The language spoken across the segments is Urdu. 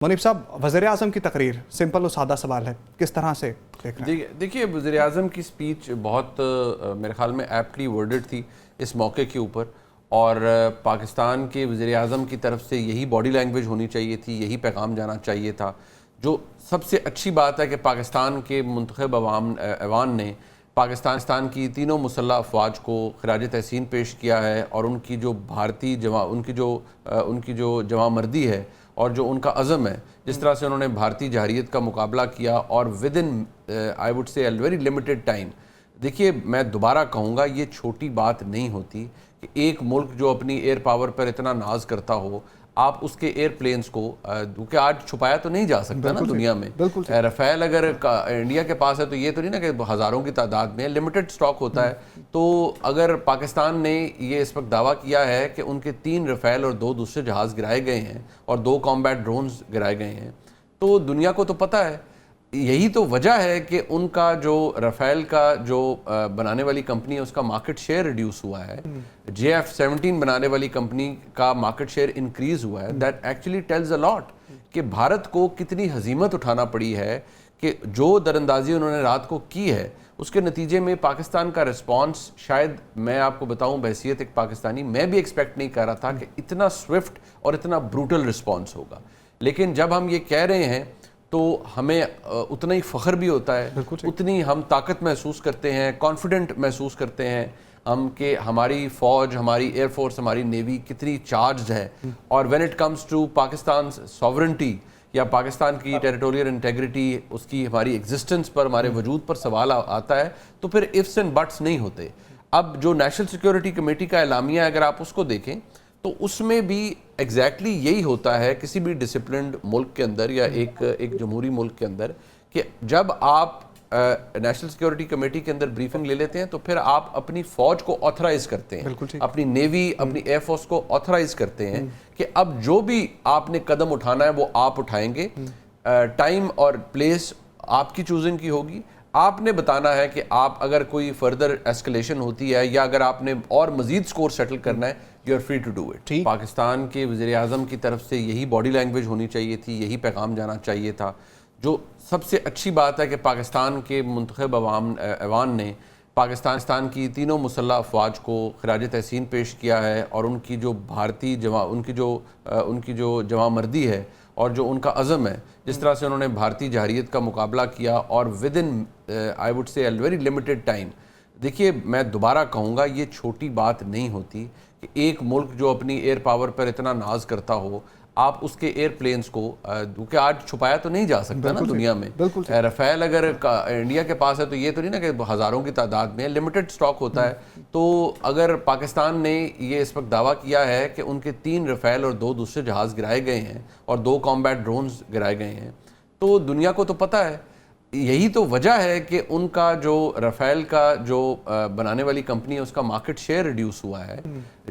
منیب صاحب، وزیر اعظم کی تقریر سمپل و سادہ سوال ہے، کس طرح سے دیکھ رہے ہیں؟ دیکھیے وزیر اعظم کی سپیچ بہت میرے خیال میں ایپٹلی ورڈڈ تھی اس موقع کے اوپر، اور پاکستان کے وزیر اعظم کی طرف سے یہی باڈی لینگویج ہونی چاہیے تھی، یہی پیغام جانا چاہیے تھا۔ جو سب سے اچھی بات ہے کہ پاکستان کے منتخب ایوان نے پاکستان کی تینوں مسلح افواج کو خراج تحسین پیش کیا ہے، اور ان کی جو جواں مردی ہے اور جو ان کا عزم ہے، جس طرح سے انہوں نے بھارتی جارحیت کا مقابلہ کیا، اور within I would say very limited time. دیکھیے میں دوبارہ کہوں گا، یہ چھوٹی بات نہیں ہوتی کہ ایک ملک جو اپنی ایئر پاور پر اتنا ناز کرتا ہو، آپ اس کے ایئر پلینز کو، کیونکہ آج چھپایا تو نہیں جا سکتا نا دنیا میں۔ رفیل اگر انڈیا کے پاس ہے تو یہ تو نہیں نا کہ ہزاروں کی تعداد میں، لمیٹڈ سٹاک ہوتا ہے۔ تو اگر پاکستان نے یہ اس وقت دعویٰ کیا ہے کہ ان کے 3 رفیل اور 2 دوسرے جہاز گرائے گئے ہیں اور 2 کامبیٹ ڈرونز گرائے گئے ہیں، تو دنیا کو تو پتہ ہے۔ یہی تو وجہ ہے کہ ان کا جو رفیل کا جو بنانے والی کمپنی ہے، اس کا مارکیٹ شیئر ریڈیوس ہوا ہے۔ JF-17 بنانے والی کمپنی کا مارکیٹ شیئر انکریز ہوا ہے۔ دیٹ ایکچولی ٹیلز اے لاٹ کہ بھارت کو کتنی ہزیمت اٹھانا پڑی ہے، کہ جو دراندازی انہوں نے رات کو کی ہے، اس کے نتیجے میں پاکستان کا رسپانس، شاید میں آپ کو بتاؤں بحیثیت ایک پاکستانی، میں بھی ایکسپیکٹ نہیں کر رہا تھا کہ اتنا سوئفٹ اور اتنا بروٹل رسپانس ہوگا۔ لیکن جب ہم یہ کہہ رہے ہیں تو ہمیں اتنا ہی فخر بھی ہوتا ہے، اتنی ہم طاقت محسوس کرتے ہیں، کانفیڈنٹ محسوس کرتے ہیں ہم کہ ہماری فوج، ہماری ایئر فورس، ہماری نیوی کتنی چارجڈ ہے۔ اور when it comes to Pakistan sovereignty یا پاکستان کی ٹیریٹوریل انٹیگریٹی، اس کی ہماری ایگزسٹنس پر، ہمارے وجود پر سوال آتا ہے، تو پھر ifs and buts نہیں ہوتے۔ اب جو نیشنل سیکیورٹی کمیٹی کا اعلامیہ ہے، اگر آپ اس کو دیکھیں تو اس میں بھی ایگزیکٹلی یہی ہوتا ہے کسی بھی ڈسپلنڈ ملک کے اندر یا ایک جمہوری ملک کے اندر، کہ جب آپ نیشنل سیکیورٹی کمیٹی کے اندر بریفنگ لے لیتے ہیں تو پھر آپ اپنی فوج کو آتھرائز کرتے ہیں، اپنی نیوی، اپنی ایئر فورس کو آتھرائز کرتے ہیں کہ اب جو بھی آپ نے قدم اٹھانا ہے وہ آپ اٹھائیں گے۔ ٹائم اور پلیس آپ کی چوزنگ کی ہوگی۔ آپ نے بتانا ہے کہ آپ اگر کوئی فردر ایسکلیشن ہوتی ہے یا اگر آپ نے اور مزید سکور سیٹل کرنا ہے، you are free to do it. Pakistan کے وزیر اعظم کی طرف سے یہی باڈی لینگویج ہونی چاہیے تھی، یہی پیغام جانا چاہیے تھا۔ جو سب سے اچھی بات ہے کہ پاکستان کے منتخب ایوان نے پاکستان کی تینوں مسلح افواج کو خراج تحسین پیش کیا ہے، اور ان کی جو جواں مردی ہے اور جو ان کا عزم ہے، جس طرح سے انہوں نے بھارتی جارحیت کا مقابلہ کیا، اور within I would say very limited time. دیکھیے میں دوبارہ کہوں گا، یہ چھوٹی بات نہیں ہوتی کہ ایک ملک جو اپنی ایئر پاور پر اتنا ناز کرتا ہو، آپ اس کے ایئر پلینز کو، کیونکہ آج چھپایا تو نہیں جا سکتا نا دنیا میں۔ رفیل اگر انڈیا کے پاس ہے تو یہ تو نہیں نا کہ ہزاروں کی تعداد میں، لمیٹڈ سٹاک ہوتا ہے۔ تو اگر پاکستان نے یہ اس وقت دعویٰ کیا ہے کہ ان کے 3 رفیل اور 2 دوسرے جہاز گرائے گئے ہیں اور 2 کامبیٹ ڈرونز گرائے گئے ہیں، تو دنیا کو تو پتہ ہے۔ یہی تو وجہ ہے کہ ان کا جو رفیل کا جو بنانے والی کمپنی ہے، اس کا مارکیٹ شیئر ریڈیوس ہوا ہے۔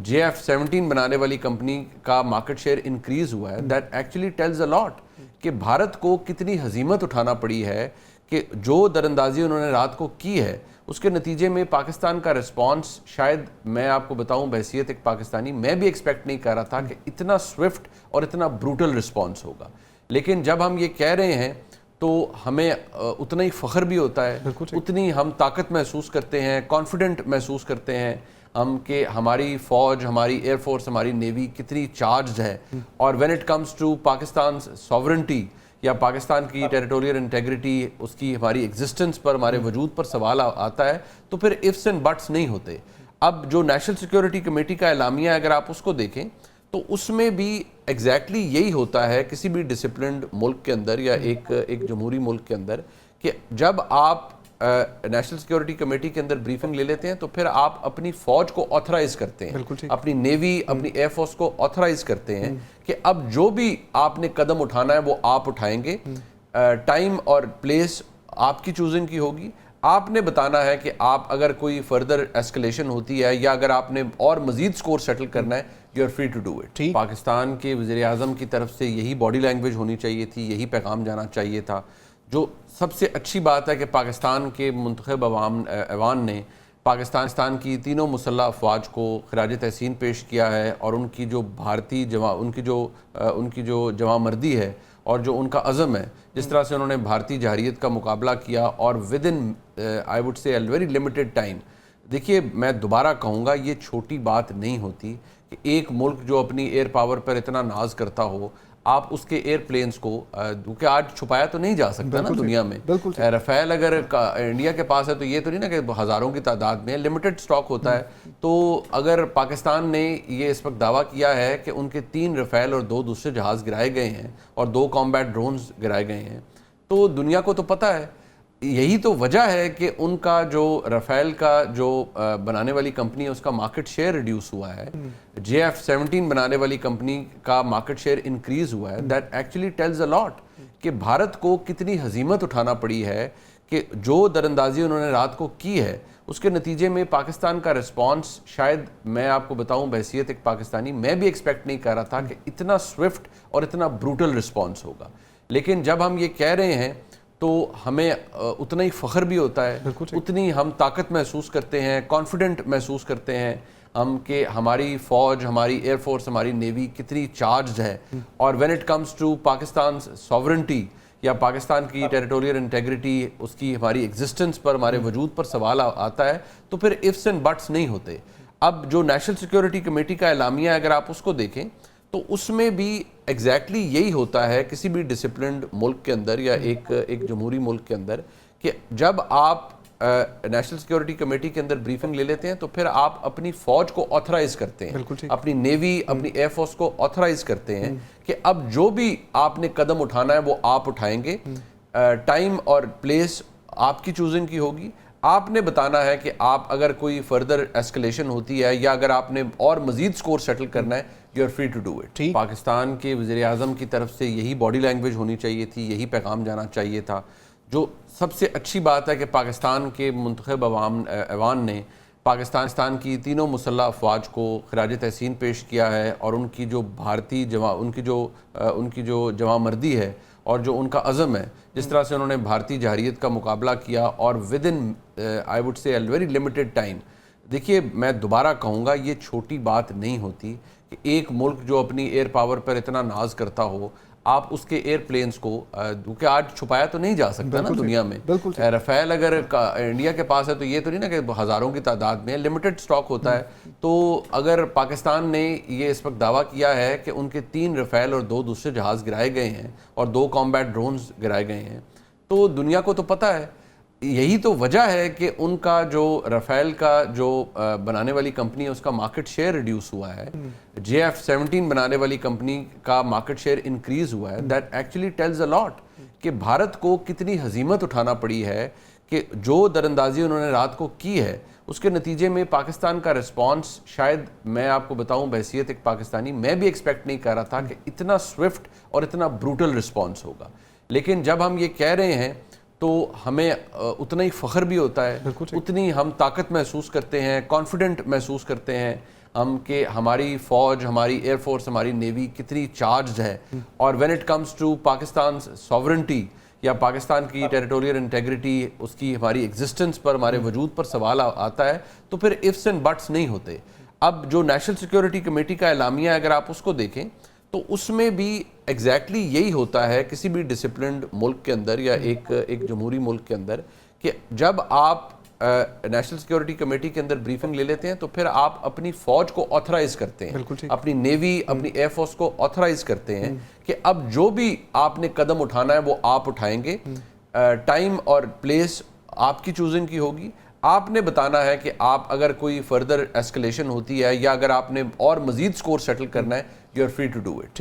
JF-17 بنانے والی کمپنی کا مارکیٹ شیئر انکریز ہوا ہے۔ دیٹ ایکچولی ٹیلز اے لاٹ کہ بھارت کو کتنی ہزیمت اٹھانا پڑی ہے، کہ جو دراندازی انہوں نے رات کو کی ہے، اس کے نتیجے میں پاکستان کا رسپانس، شاید میں آپ کو بتاؤں بحیثیت ایک پاکستانی، میں بھی ایکسپیکٹ نہیں کر رہا تھا کہ اتنا سوئفٹ اور اتنا بروٹل رسپانس ہوگا۔ لیکن جب ہم یہ کہہ رہے ہیں تو ہمیں اتنا ہی فخر بھی ہوتا ہے، اتنی ہم طاقت محسوس کرتے ہیں، کانفیڈنٹ محسوس کرتے ہیں ہم کہ ہماری فوج، ہماری ایئر فورس، ہماری نیوی کتنی چارجڈ ہے۔ اور when it comes to Pakistan sovereignty یا پاکستان کی ٹیریٹوریل انٹیگریٹی، اس کی ہماری ایگزسٹنس پر، ہمارے وجود پر سوال آتا ہے، تو پھر ifs and buts نہیں ہوتے۔ اب جو نیشنل سیکیورٹی کمیٹی کا اعلامیہ ہے، اگر آپ اس کو دیکھیں تو اس میں بھی ایگزیکٹلی یہی ہوتا ہے کسی بھی ڈسپلنڈ ملک کے اندر یا ایک جمہوری ملک کے اندر، کہ جب آپ نیشنل سیکیورٹی کمیٹی کے اندر بریفنگ لے لیتے ہیں تو پھر آپ اپنی فوج کو آتھرائز کرتے ہیں، اپنی نیوی، اپنی ایئر فورس کو آتھرائز کرتے ہیں کہ اب جو بھی آپ نے قدم اٹھانا ہے وہ آپ اٹھائیں گے۔ ٹائم اور پلیس آپ کی چوزنگ کی ہوگی۔ آپ نے بتانا ہے کہ آپ اگر کوئی فردر ایسکلیشن ہوتی ہے یا اگر آپ نے اور مزید سکور سیٹل کرنا ہے، you are free to do it. Pakistan کے وزیر اعظم کی طرف سے یہی باڈی لینگویج ہونی چاہیے تھی، یہی پیغام جانا چاہیے تھا۔ جو سب سے اچھی بات ہے کہ پاکستان کے منتخب ایوان نے پاکستان کی تینوں مسلح افواج کو خراج تحسین پیش کیا ہے، اور ان کی جو جواں مردی ہے اور جو ان کا عزم ہے، جس طرح سے انہوں نے بھارتی جارحیت کا مقابلہ کیا اور with in I would say very limited time. دیکھیے میں دوبارہ کہوں گا یہ چھوٹی بات نہیں ہوتی کہ ایک ملک جو اپنی ایئر پاور پر اتنا ناز کرتا ہو، آپ اس کے ایئر پلینز کو، کیونکہ آج چھپایا تو نہیں جا سکتا نا دنیا میں. رفیل اگر انڈیا کے پاس ہے تو یہ تو نہیں نا کہ ہزاروں کی تعداد میں، لمیٹڈ سٹاک ہوتا ہے. تو اگر پاکستان نے یہ اس وقت دعویٰ کیا ہے کہ ان کے 3 رفیل اور 2 دوسرے جہاز گرائے گئے ہیں اور 2 کامبیٹ ڈرونز گرائے گئے ہیں، تو دنیا کو تو پتہ ہے. یہی تو وجہ ہے کہ ان کا جو رفیل کا جو بنانے والی کمپنی ہے اس کا مارکیٹ شیئر ریڈیوس ہوا ہے. JF-17 بنانے والی کمپنی کا مارکیٹ شیئر انکریز ہوا ہے. دیٹ ایکچولی ٹیلز اے لاٹ کہ بھارت کو کتنی ہزیمت اٹھانا پڑی ہے کہ جو دراندازی انہوں نے رات کو کی ہے اس کے نتیجے میں پاکستان کا رسپانس، شاید میں آپ کو بتاؤں بحیثیت ایک پاکستانی میں بھی ایکسپیکٹ نہیں کر رہا تھا کہ اتنا سوئفٹ اور اتنا بروٹل رسپانس ہوگا. لیکن جب ہم یہ کہہ رہے ہیں تو ہمیں اتنا ہی فخر بھی ہوتا ہے، اتنی ہم طاقت محسوس کرتے ہیں، کانفیڈنٹ محسوس کرتے ہیں ہم کہ ہماری فوج، ہماری ایئر فورس، ہماری نیوی کتنی چارجڈ ہے. اور when it comes to Pakistan sovereignty یا پاکستان کی ٹیریٹوریل انٹیگریٹی، اس کی ہماری ایگزسٹنس پر، ہمارے وجود پر سوال آتا ہے تو پھر ifs and buts نہیں ہوتے. اب جو نیشنل سیکیورٹی کمیٹی کا اعلامیہ ہے اگر آپ اس کو دیکھیں تو اس میں بھی ایگزیکٹلی یہی ہوتا ہے کسی بھی ڈسپلنڈ ملک کے اندر یا ایک جمہوری ملک کے اندر، کہ جب آپ نیشنل سیکیورٹی کمیٹی کے اندر بریفنگ لے لیتے ہیں تو پھر آپ اپنی فوج کو آتھرائز کرتے ہیں، اپنی نیوی، اپنی ایئر فورس کو آتھرائز کرتے ہیں کہ اب جو بھی آپ نے قدم اٹھانا ہے وہ آپ اٹھائیں گے. ٹائم اور پلیس آپ کی چوزنگ کی ہوگی. آپ نے بتانا ہے کہ آپ اگر کوئی فردر ایسکلیشن ہوتی ہے یا اگر آپ نے اور مزید سکور سیٹل کرنا ہے، you are free to do it. Pakistan کے وزیر اعظم کی طرف سے یہی باڈی لینگویج ہونی چاہیے تھی، یہی پیغام جانا چاہیے تھا. جو سب سے اچھی بات ہے کہ پاکستان کے منتخب ایوان نے پاکستان کی تینوں مسلح افواج کو خراج تحسین پیش کیا ہے، اور ان کی جو ان کی جو جواں مردی ہے اور جو ان کا عزم ہے، جس طرح سے انہوں نے بھارتی جارحیت کا مقابلہ کیا اور with in I would say very limited time. دیکھیے میں دوبارہ کہوں گا یہ چھوٹی بات نہیں ہوتی کہ ایک ملک جو اپنی ایئر پاور پر اتنا ناز کرتا ہو، آپ اس کے ایئر پلینز کو، کیونکہ آج چھپایا تو نہیں جا سکتا نا دنیا میں. رفیل اگر انڈیا کے پاس ہے تو یہ تو نہیں نا کہ ہزاروں کی تعداد میں، لمیٹڈ سٹاک ہوتا ہے. تو اگر پاکستان نے یہ اس وقت دعویٰ کیا ہے کہ ان کے 3 رفیل اور 2 دوسرے جہاز گرائے گئے ہیں اور 2 کامبیٹ ڈرونز گرائے گئے ہیں، تو دنیا کو تو پتہ ہے. یہی تو وجہ ہے کہ ان کا جو رفیل کا جو بنانے والی کمپنی ہے اس کا مارکیٹ شیئر ریڈیوس ہوا ہے. JF-17 بنانے والی کمپنی کا مارکیٹ شیئر انکریز ہوا ہے. دیٹ ایکچولی ٹیلز اے لاٹ کہ بھارت کو کتنی ہزیمت اٹھانا پڑی ہے کہ جو دراندازی انہوں نے رات کو کی ہے اس کے نتیجے میں پاکستان کا رسپانس، شاید میں آپ کو بتاؤں بحیثیت ایک پاکستانی میں بھی ایکسپیکٹ نہیں کر رہا تھا کہ اتنا سوئفٹ اور اتنا بروٹل رسپانس ہوگا. لیکن جب ہم یہ کہہ رہے ہیں تو ہمیں اتنا ہی فخر بھی ہوتا ہے، اتنی ہم طاقت محسوس کرتے ہیں، کانفیڈنٹ محسوس کرتے ہیں ہم کہ ہماری فوج، ہماری ایئر فورس، ہماری نیوی کتنی چارجڈ ہے. اور when it comes to Pakistan sovereignty یا پاکستان کی ٹیریٹوریل انٹیگریٹی، اس کی ہماری ایگزسٹنس پر، ہمارے وجود پر سوال آتا ہے تو پھر ifs and buts نہیں ہوتے. اب جو نیشنل سیکیورٹی کمیٹی کا اعلامیہ ہے اگر آپ اس کو دیکھیں تو اس میں بھی ایگزیکٹلی یہی ہوتا ہے کسی بھی ڈسپلنڈ ملک کے اندر یا ایک جمہوری ملک کے اندر، کہ جب آپ نیشنل سیکیورٹی کمیٹی کے اندر بریفنگ لے لیتے ہیں تو پھر آپ اپنی فوج کو آتھرائز کرتے ہیں، اپنی نیوی، اپنی ایئر فورس کو آتھرائز کرتے ہیں کہ اب جو بھی آپ نے قدم اٹھانا ہے وہ آپ اٹھائیں گے. ٹائم اور پلیس آپ کی چوزنگ کی ہوگی. آپ نے بتانا ہے کہ آپ اگر کوئی فردر ایسکلیشن ہوتی ہے یا اگر آپ نے اور مزید سکور سیٹل کرنا ہے، you are free to do it.